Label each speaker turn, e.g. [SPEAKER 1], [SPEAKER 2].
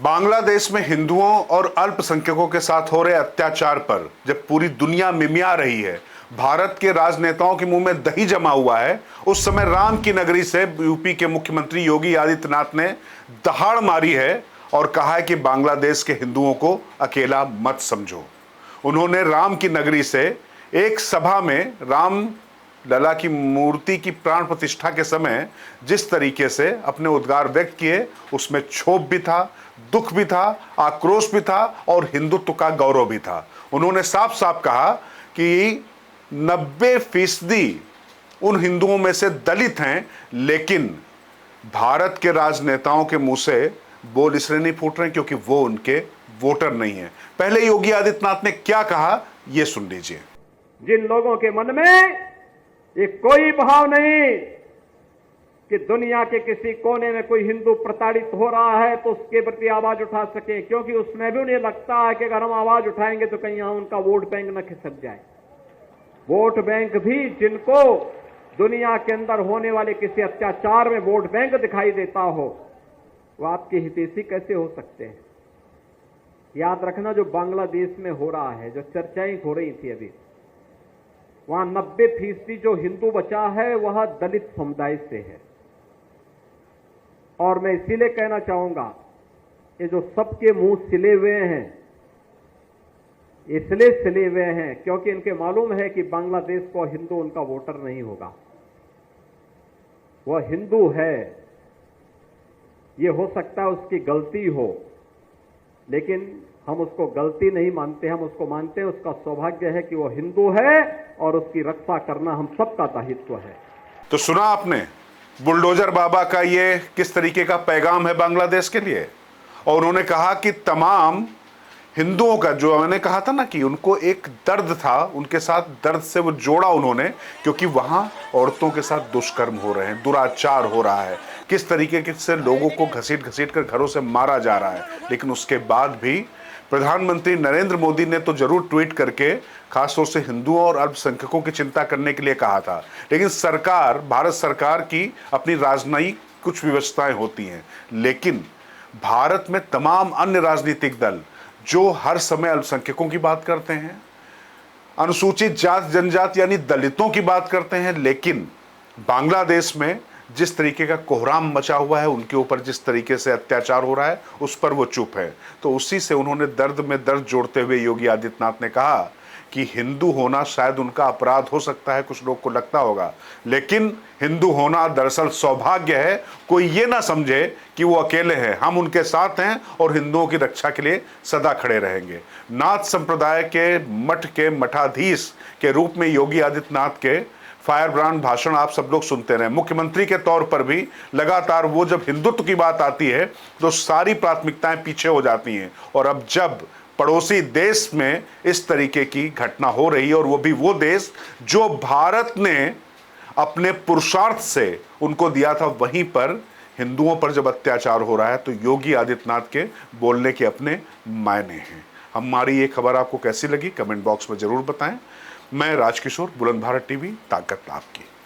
[SPEAKER 1] बांग्लादेश में हिंदुओं और अल्पसंख्यकों के साथ हो रहे अत्याचार पर जब पूरी दुनिया मिमिया रही है, भारत के राजनेताओं के मुंह में दही जमा हुआ है, उस समय राम की नगरी से यूपी के मुख्यमंत्री योगी आदित्यनाथ ने दहाड़ मारी है और कहा है कि बांग्लादेश के हिंदुओं को अकेला मत समझो। उन्होंने राम की नगरी से एक सभा में राम लला की मूर्ति की प्राण प्रतिष्ठा के समय जिस तरीके से अपने उद्गार व्यक्त किए, उसमें क्षोभ भी था, दुख भी था, आक्रोश भी था और हिंदुत्व का गौरव भी था। उन्होंने साफ साफ कहा कि 90% उन हिंदुओं में से दलित हैं, लेकिन भारत के राजनेताओं के मुंह से बोल इसलिए नहीं फूट रहे क्योंकि वो उनके वोटर नहीं है। पहले योगी आदित्यनाथ ने क्या कहा, ये सुन लीजिए।
[SPEAKER 2] जिन लोगों के मन में ये कोई भाव नहीं कि दुनिया के किसी कोने में कोई हिंदू प्रताड़ित हो रहा है तो उसके प्रति आवाज उठा सके, क्योंकि उसमें भी उन्हें लगता है कि अगर हम आवाज उठाएंगे तो कहीं यहां उनका वोट बैंक न खिसक जाए। वोट बैंक भी जिनको दुनिया के अंदर होने वाले किसी अत्याचार में वोट बैंक दिखाई देता हो, वो आपके हितैषी कैसे हो सकते हैं। याद रखना, जो बांग्लादेश में हो रहा है, जो चर्चाएं हो रही थी अभी, वहां 90% जो हिंदू बचा है वह दलित समुदाय से है। और मैं इसीलिए कहना चाहूंगा, ये जो सबके मुंह सिले हुए हैं, इसलिए सिले हुए हैं क्योंकि इनके मालूम है कि बांग्लादेश को हिंदू उनका वोटर नहीं होगा। वह हिंदू है, ये हो सकता है उसकी गलती हो, लेकिन हम उसको गलती नहीं मानते, हम उसको मानते हैं उसका सौभाग्य है कि वो हिंदू है और उसकी रक्षा करना हम सबका दायित्व है।
[SPEAKER 1] तो सुना आपने बुलडोजर बाबा का ये किस तरीके का पैगाम है बांग्लादेश के लिए। और उन्होंने कहा कि तमाम हिंदुओं का, जो मैंने कहा था ना कि उनको एक दर्द था, उनके साथ दर्द से वो जोड़ा उन्होंने, क्योंकि वहां औरतों के साथ दुष्कर्म हो रहे हैं, दुराचार हो रहा है, किस तरीके से लोगों को घसीट घसीट कर घरों से मारा जा रहा है। लेकिन उसके बाद भी प्रधानमंत्री नरेंद्र मोदी ने तो जरूर ट्वीट करके खासतौर से हिंदुओं और अल्पसंख्यकों की चिंता करने के लिए कहा था, लेकिन सरकार, भारत सरकार की अपनी राजनयिक कुछ व्यवस्थाएं होती हैं। लेकिन भारत में तमाम अन्य राजनीतिक दल जो हर समय अल्पसंख्यकों की बात करते हैं, अनुसूचित जात जनजाति यानी दलितों की बात करते हैं, लेकिन बांग्लादेश में जिस तरीके का कोहराम मचा हुआ है, उनके ऊपर जिस तरीके से अत्याचार हो रहा है, उस पर वो चुप है। तो उसी से उन्होंने दर्द में दर्द जोड़ते हुए योगी आदित्यनाथ ने कहा कि हिंदू होना शायद उनका अपराध हो सकता है, कुछ लोग को लगता होगा, लेकिन हिंदू होना दरअसल सौभाग्य है। कोई ये ना समझे कि वो अकेले हैं, हम उनके साथ हैं और हिंदुओं की रक्षा के लिए सदा खड़े रहेंगे। नाथ संप्रदाय के मठ के मठाधीश के रूप में योगी आदित्यनाथ के फायर ब्रांड भाषण आप सब लोग सुनते रहे। मुख्यमंत्री के तौर पर भी लगातार वो जब हिंदुत्व की बात आती है तो सारी प्राथमिकताएं पीछे हो जाती हैं। और अब जब पड़ोसी देश में इस तरीके की घटना हो रही है, और वो भी वो देश जो भारत ने अपने पुरुषार्थ से उनको दिया था, वहीं पर हिंदुओं पर जब अत्याचार हो रहा है, तो योगी आदित्यनाथ के बोलने के अपने मायने हैं। हमारी ये खबर आपको कैसी लगी, कमेंट बॉक्स में जरूर बताएं। मैं राजकिशोर, बुलंद भारत टीवी, ताकत आपकी।